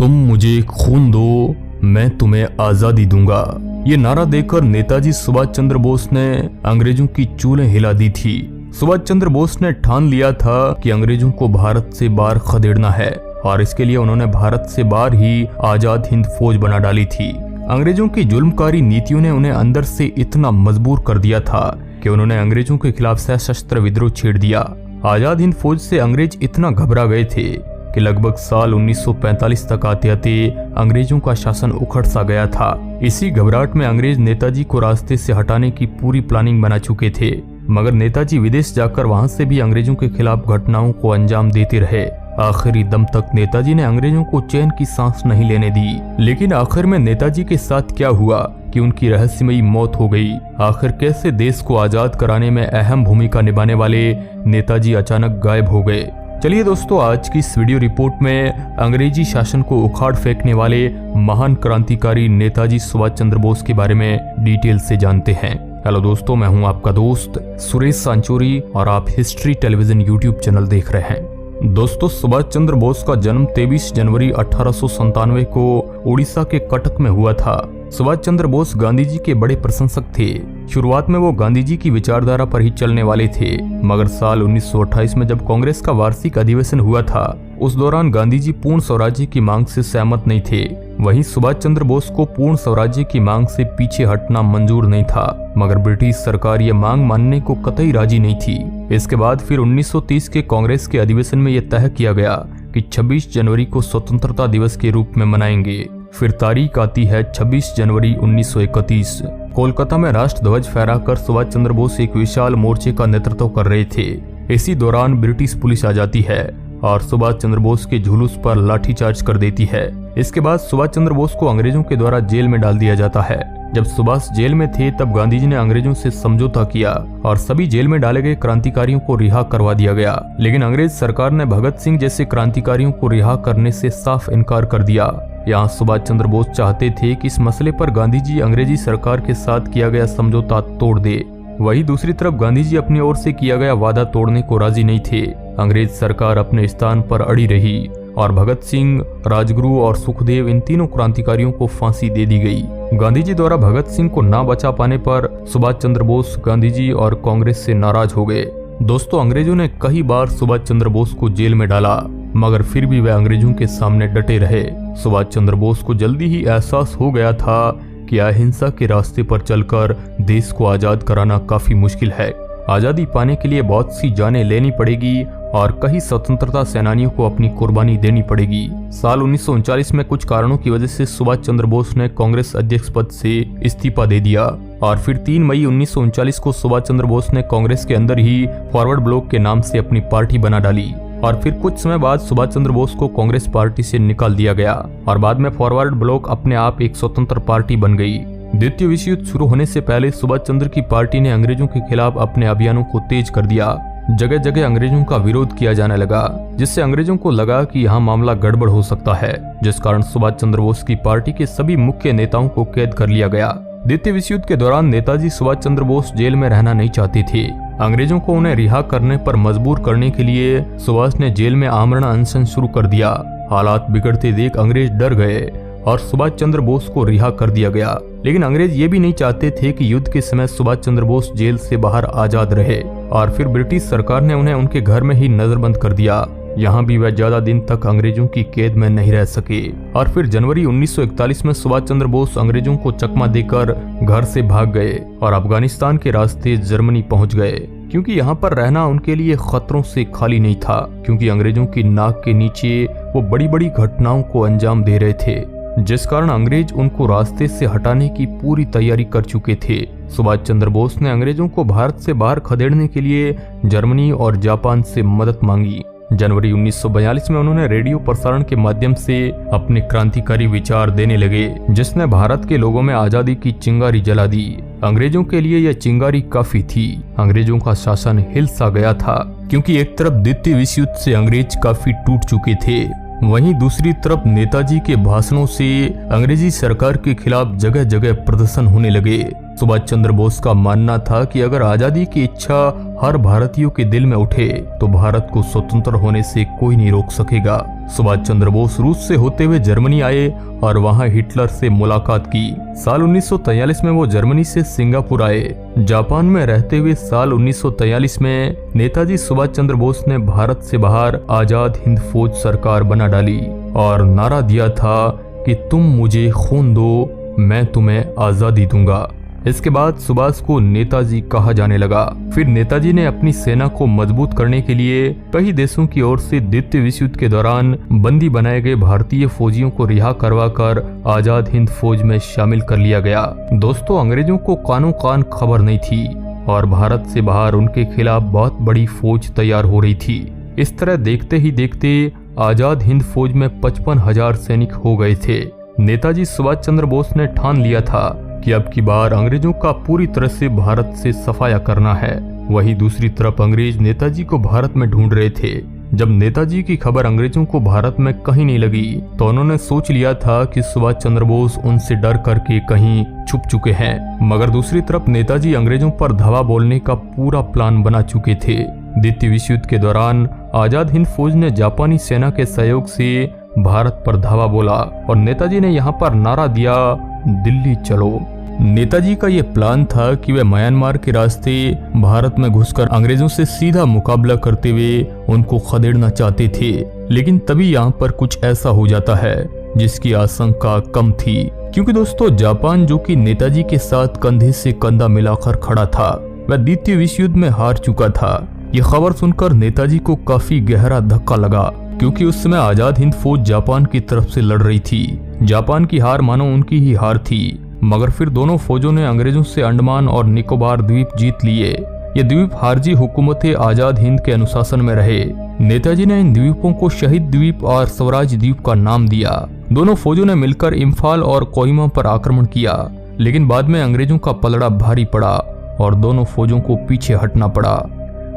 तुम मुझे खून दो, मैं तुम्हें आजादी दूंगा। ये नारा देकर नेताजी सुभाष चंद्र बोस ने अंग्रेजों की चूल्हें हिला दी थी। सुभाष चंद्र बोस ने ठान लिया था कि अंग्रेजों को भारत से बाहर खदेड़ना है और इसके लिए उन्होंने भारत से बाहर ही आजाद हिंद फौज बना डाली थी। अंग्रेजों की जुल्मकारी नीतियों ने उन्हें अंदर से इतना मजबूर कर दिया था कि उन्होंने अंग्रेजों के खिलाफ सशस्त्र विद्रोह छेड़ दिया। आजाद हिंद फौज से अंग्रेज इतना घबरा गए थे कि लगभग साल 1945 तक आते आते अंग्रेजों का शासन उखड़ सा गया था। इसी घबराहट में अंग्रेज नेताजी को रास्ते से हटाने की पूरी प्लानिंग बना चुके थे, मगर नेताजी विदेश जाकर वहां से भी अंग्रेजों के खिलाफ घटनाओं को अंजाम देते रहे। आखिरी दम तक नेताजी ने अंग्रेजों को चैन की सांस नहीं लेने दी। लेकिन आखिर में नेताजी के साथ क्या हुआ कि उनकी रहस्यमयी मौत हो गई। आखिर कैसे देश को आजाद कराने में अहम भूमिका निभाने वाले नेताजी अचानक गायब हो गए। चलिए दोस्तों, आज की इस वीडियो रिपोर्ट में अंग्रेजी शासन को उखाड़ फेंकने वाले महान क्रांतिकारी नेताजी सुभाष चंद्र बोस के बारे में डिटेल से जानते हैं। हेलो दोस्तों, मैं हूं आपका दोस्त सुरेश सांचोरी और आप हिस्ट्री टेलीविजन यूट्यूब चैनल देख रहे हैं। दोस्तों, सुभाष चंद्र बोस का जन्म 23 जनवरी 1897 को उड़ीसा के कटक में हुआ था। सुभाष चंद्र बोस गांधी जी के बड़े प्रशंसक थे। शुरुआत में वो गांधी जी की विचारधारा पर ही चलने वाले थे, मगर साल 1928 में जब कांग्रेस का वार्षिक अधिवेशन हुआ था, उस दौरान गांधी जी पूर्ण स्वराज्य की मांग से सहमत नहीं थे। वहीं सुभाष चंद्र बोस को पूर्ण स्वराज्य की मांग से पीछे हटना मंजूर नहीं था, मगर ब्रिटिश सरकार ये मांग मानने को कतई राजी नहीं थी। इसके बाद फिर 1930 के कांग्रेस के अधिवेशन में यह तय किया गया कि 26 जनवरी को स्वतंत्रता दिवस के रूप में मनाएंगे। फिर तारीख आती है 26 जनवरी 1931। कोलकाता में राष्ट्र ध्वज फहराकर सुभाष चंद्र बोस एक विशाल मोर्चे का नेतृत्व कर रहे थे। इसी दौरान ब्रिटिश पुलिस आ जाती है और सुभाष चंद्र बोस के जुलूस पर लाठीचार्ज कर देती है। इसके बाद सुभाष चंद्र बोस को अंग्रेजों के द्वारा जेल में डाल दिया जाता है। जब सुभाष जेल में थे तब गांधी जी ने अंग्रेजों से समझौता किया और सभी जेल में डाले गए क्रांतिकारियों को रिहा करवा दिया गया। लेकिन अंग्रेज सरकार ने भगत सिंह जैसे क्रांतिकारियों को रिहा करने से साफ इनकार कर दिया। यहाँ सुभाष चंद्र बोस चाहते थे कि इस मसले पर गांधी जी अंग्रेजी सरकार के साथ किया गया समझौता तोड़ दे। वहीं दूसरी तरफ गांधी जी अपनी ओर से किया गया वादा तोड़ने को राजी नहीं थे। अंग्रेज सरकार अपने स्थान पर अड़ी रही और भगत सिंह, राजगुरु और सुखदेव, इन तीनों क्रांतिकारियों को फांसी दे दी गई। गांधी जी द्वारा भगत सिंह को ना बचा पाने पर सुभाष चंद्र बोस गांधी जी और कांग्रेस से नाराज हो गए। दोस्तों, अंग्रेजों ने कई बार सुभाष चंद्र बोस को जेल में डाला, मगर फिर भी वे अंग्रेजों के सामने डटे रहे। सुभाष चंद्र बोस को जल्दी ही एहसास हो गया था कि अहिंसा के रास्ते पर चलकर देश को आजाद कराना काफी मुश्किल है। आजादी पाने के लिए बहुत सी जानें लेनी पड़ेगी और कई स्वतंत्रता सेनानियों को अपनी कुर्बानी देनी पड़ेगी। साल 1939 में कुछ कारणों की वजह से सुभाष चंद्र बोस ने कांग्रेस अध्यक्ष पद से इस्तीफा दे दिया और फिर 3 मई 1939 को सुभाष चंद्र बोस ने कांग्रेस के अंदर ही फॉरवर्ड ब्लॉक के नाम से अपनी पार्टी बना डाली और फिर कुछ समय बाद सुभाष चंद्र बोस को कांग्रेस पार्टी से निकाल दिया गया और बाद में फॉरवर्ड ब्लॉक अपने आप एक स्वतंत्र पार्टी बन गई। द्वितीय विश्व युद्ध शुरू होने से पहले सुभाष चंद्र की पार्टी ने अंग्रेजों के खिलाफ अपने अभियानों को तेज कर दिया। जगह जगह अंग्रेजों का विरोध किया जाने लगा, जिससे अंग्रेजों को लगा कि यहाँ मामला गड़बड़ हो सकता है, जिस कारण सुभाष चंद्र बोस की पार्टी के सभी मुख्य नेताओं को कैद कर लिया गया। द्वितीय विश्व युद्ध के दौरान नेताजी सुभाष चंद्र बोस जेल में रहना नहीं चाहते थे। अंग्रेजों को उन्हें रिहा करने पर मजबूर करने के लिए सुभाष ने जेल में आमरण अनशन शुरू कर दिया। हालात बिगड़ते देख अंग्रेज डर गए और सुभाष चंद्र बोस को रिहा कर दिया गया। लेकिन अंग्रेज ये भी नहीं चाहते थे कि युद्ध के समय सुभाष चंद्र बोस जेल से बाहर आजाद रहे और फिर ब्रिटिश सरकार ने उन्हें उनके घर में ही नजरबंद कर दिया। यहाँ भी वह ज्यादा दिन तक अंग्रेजों की कैद में नहीं रह सके और फिर जनवरी 1941 में सुभाष चंद्र बोस अंग्रेजों को चकमा देकर घर से भाग गए और अफगानिस्तान के रास्ते जर्मनी पहुंच गए, क्योंकि यहाँ पर रहना उनके लिए खतरों से खाली नहीं था, क्योंकि अंग्रेजों की नाक के नीचे वो बड़ी बड़ी घटनाओं को अंजाम दे रहे थे, जिस कारण अंग्रेज उनको रास्ते से हटाने की पूरी तैयारी कर चुके थे। सुभाष चंद्र बोस ने अंग्रेजों को भारत से बाहर खदेड़ने के लिए जर्मनी और जापान से मदद मांगी। जनवरी 1942 में उन्होंने रेडियो प्रसारण के माध्यम से अपने क्रांतिकारी विचार देने लगे, जिसने भारत के लोगों में आजादी की चिंगारी जला दी। अंग्रेजों के लिए यह चिंगारी काफी थी। अंग्रेजों का शासन हिल सा गया था, क्योंकि एक तरफ द्वितीय विश्व युद्ध से अंग्रेज काफी टूट चुके थे, वहीं दूसरी तरफ नेताजी के भाषणों से अंग्रेजी सरकार के खिलाफ जगह जगह प्रदर्शन होने लगे। सुभाष चंद्र बोस का मानना था कि अगर आजादी की इच्छा हर भारतीयों के दिल में उठे तो भारत को स्वतंत्र होने से कोई नहीं रोक सकेगा। सुभाष चंद्र बोस रूस से होते हुए जर्मनी आए और वहां हिटलर से मुलाकात की। साल 1943 में वो जर्मनी से सिंगापुर आए। जापान में रहते हुए साल 1943 में नेताजी सुभाष चंद्र बोस ने भारत से बाहर आजाद हिंद फौज सरकार बना डाली और नारा दिया था कि तुम मुझे खून दो, मैं तुम्हें आजादी दूंगा। इसके बाद सुभाष को नेताजी कहा जाने लगा। फिर नेताजी ने अपनी सेना को मजबूत करने के लिए कई देशों की ओर से द्वितीय विश्व युद्ध के दौरान बंदी बनाए गए भारतीय फौजियों को रिहा करवाकर आजाद हिंद फौज में शामिल कर लिया गया। दोस्तों, अंग्रेजों को कानो कान खबर नहीं थी और भारत से बाहर उनके खिलाफ बहुत बड़ी फौज तैयार हो रही थी। इस तरह देखते ही देखते आजाद हिंद फौज में 55,000 सैनिक हो गए थे। नेताजी सुभाष चंद्र बोस ने ठान लिया था कि अब की बार अंग्रेजों का पूरी तरह से भारत से सफाया करना है। वहीं दूसरी तरफ अंग्रेज नेताजी को भारत में ढूंढ रहे थे। जब नेताजी की खबर अंग्रेजों को भारत में कहीं नहीं लगी तो उन्होंने सोच लिया था कि सुभाष चंद्र बोस उनसे डर करके कहीं छुप चुके हैं। मगर दूसरी तरफ नेताजी अंग्रेजों पर धावा बोलने का पूरा प्लान बना चुके थे। द्वितीय विश्व युद्ध के दौरान आजाद हिंद फौज ने जापानी सेना के सहयोग से भारत पर धावा बोला और नेताजी ने यहाँ पर नारा दिया, दिल्ली चलो। नेताजी का ये प्लान था कि वे म्यांमार के रास्ते भारत में घुसकर अंग्रेजों से सीधा मुकाबला करते हुए उनको खदेड़ना चाहते थे। लेकिन तभी यहाँ पर कुछ ऐसा हो जाता है जिसकी आशंका कम थी, क्योंकि दोस्तों जापान जो कि नेताजी के साथ कंधे से कंधा मिलाकर खड़ा था, वह द्वितीय विश्व युद्ध में हार चुका था। ये खबर सुनकर नेताजी को काफी गहरा धक्का लगा, क्योंकि उस समय आजाद हिंद फौज जापान की तरफ से लड़ रही थी। जापान की हार मानो उनकी ही हार थी। मगर फिर दोनों फौजों ने अंग्रेजों से अंडमान और निकोबार द्वीप जीत लिए। ये द्वीप हारजी हुकूमतें आजाद हिंद के अनुशासन में रहे। नेताजी ने इन द्वीपों को शहीद द्वीप और स्वराज द्वीप का नाम दिया। दोनों फौजों ने मिलकर इम्फाल और कोहिमा पर आक्रमण किया, लेकिन बाद में अंग्रेजों का पलड़ा भारी पड़ा और दोनों फौजों को पीछे हटना पड़ा।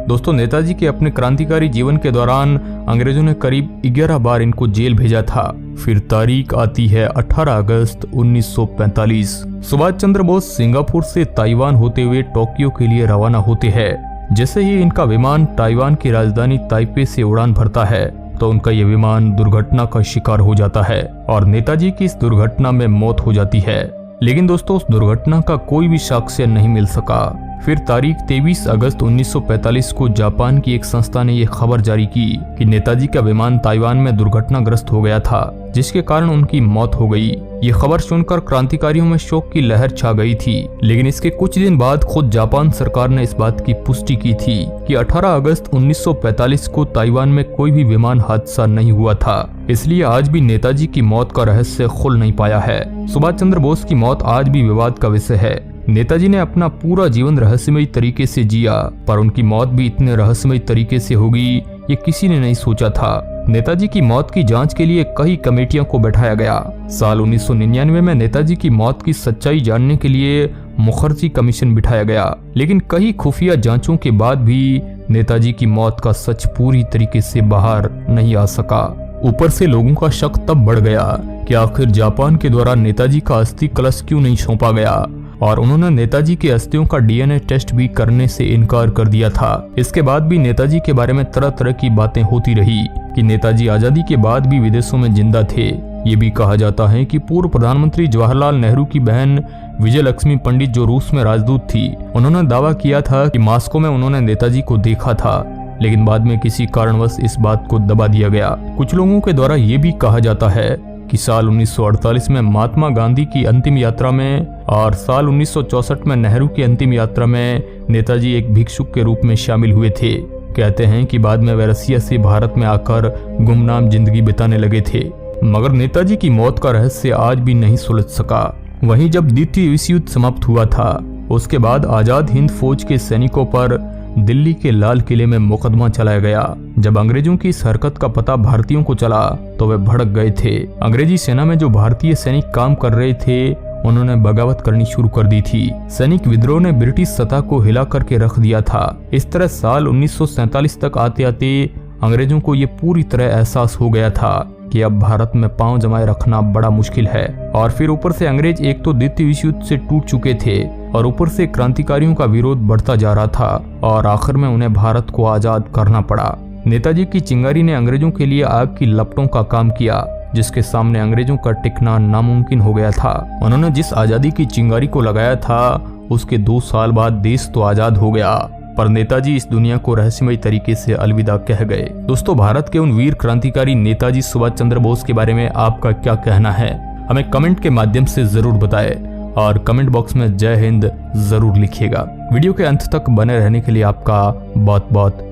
दोस्तों, नेताजी के अपने क्रांतिकारी जीवन के दौरान अंग्रेजों ने करीब 11 बार इनको जेल भेजा था। फिर तारीख आती है 18 अगस्त 1945। सुभाष चंद्र बोस सिंगापुर से ताइवान होते हुए टोक्यो के लिए रवाना होते हैं। जैसे ही इनका विमान ताइवान की राजधानी ताइपे से उड़ान भरता है तो उनका ये विमान दुर्घटना का शिकार हो जाता है और नेताजी की इस दुर्घटना में मौत हो जाती है। लेकिन दोस्तों, उस दुर्घटना का कोई भी साक्ष्य नहीं मिल सका। फिर तारीख 23 अगस्त 1945 को जापान की एक संस्था ने यह खबर जारी की कि नेताजी का विमान ताइवान में दुर्घटनाग्रस्त हो गया था, जिसके कारण उनकी मौत हो गई। ये खबर सुनकर क्रांतिकारियों में शोक की लहर छा गई थी। लेकिन इसके कुछ दिन बाद खुद जापान सरकार ने इस बात की पुष्टि की थी कि 18 अगस्त 1945 को ताइवान में कोई भी विमान हादसा नहीं हुआ था। इसलिए आज भी नेताजी की मौत का रहस्य खुल नहीं पाया है। सुभाष चंद्र बोस की मौत आज भी विवाद का विषय है। नेताजी ने अपना पूरा जीवन रहस्यमयी तरीके से जिया, पर उनकी मौत भी इतने रहस्यमयी तरीके से होगी ये किसी ने नहीं सोचा था। नेताजी की मौत की जांच के लिए कई कमेटियों को बैठाया गया। साल 1999 में नेताजी की मौत की सच्चाई जानने के लिए मुखर्जी कमीशन बिठाया गया, लेकिन कई खुफिया जांचों के बाद भी नेताजी की मौत का सच पूरी तरीके से बाहर नहीं आ सका। ऊपर से लोगों का शक तब बढ़ गया कि आखिर जापान के द्वारा नेताजी का अस्थि कलश क्यों नहीं सौंपा गया, और उन्होंने नेताजी की अस्थियों का डीएनए टेस्ट भी करने से इनकार कर दिया था। इसके बाद भी नेताजी के बारे में तरह तरह की बातें होती रही कि नेताजी आजादी के बाद भी विदेशों में जिंदा थे। ये भी कहा जाता है कि पूर्व प्रधानमंत्री जवाहरलाल नेहरू की बहन विजय लक्ष्मी पंडित, जो रूस में राजदूत थी, उन्होंने दावा किया था कि मॉस्को में उन्होंने नेताजी को देखा था, लेकिन बाद में किसी कारणवश इस बात को दबा दिया गया। कुछ लोगों के द्वारा ये भी कहा जाता है कि साल 1948 में महात्मा गांधी की अंतिम यात्रा में और साल 1964 में नेहरू की अंतिम यात्रा में नेताजी एक भिक्षुक के रूप में शामिल हुए थे। कहते हैं कि बाद में वे रसिया से भारत में आकर गुमनाम जिंदगी बिताने लगे थे। मगर नेताजी की मौत का रहस्य आज भी नहीं सुलझ सका। वहीं जब द्वितीय विश्व युद्ध समाप्त हुआ था, उसके बाद आजाद हिंद फौज के सैनिकों पर दिल्ली के लाल किले में मुकदमा चलाया गया। जब अंग्रेजों की इस हरकत का पता भारतीयों को चला तो वे भड़क गए थे। अंग्रेजी सेना में जो भारतीय सैनिक काम कर रहे थे, उन्होंने बगावत करनी शुरू कर दी थी। सैनिक विद्रोह ने ब्रिटिश सत्ता को हिला करके रख दिया था। इस तरह साल 1947 तक आते आते अंग्रेजों को ये पूरी तरह एहसास हो गया था कि अब भारत में पांव जमाए रखना बड़ा मुश्किल है। और फिर ऊपर से अंग्रेज एक तो द्वितीय विश्व युद्ध से टूट चुके थे और ऊपर से क्रांतिकारियों का विरोध बढ़ता जा रहा था और आखिर में उन्हें भारत को आजाद करना पड़ा। नेताजी की चिंगारी ने अंग्रेजों के लिए आग की लपटों का काम किया, जिसके सामने अंग्रेजों का टिकना नामुमकिन हो गया था। उन्होंने जिस आजादी की चिंगारी को लगाया था, उसके 2 साल बाद देश तो आजाद हो गया, पर नेताजी इस दुनिया को रहस्यमय तरीके से अलविदा कह गए। दोस्तों, भारत के उन वीर क्रांतिकारी नेताजी सुभाष चंद्र बोस के बारे में आपका क्या कहना है, हमें कमेंट के माध्यम से जरूर बताएं और कमेंट बॉक्स में जय हिंद जरूर लिखिएगा। वीडियो के अंत तक बने रहने के लिए आपका बहुत बहुत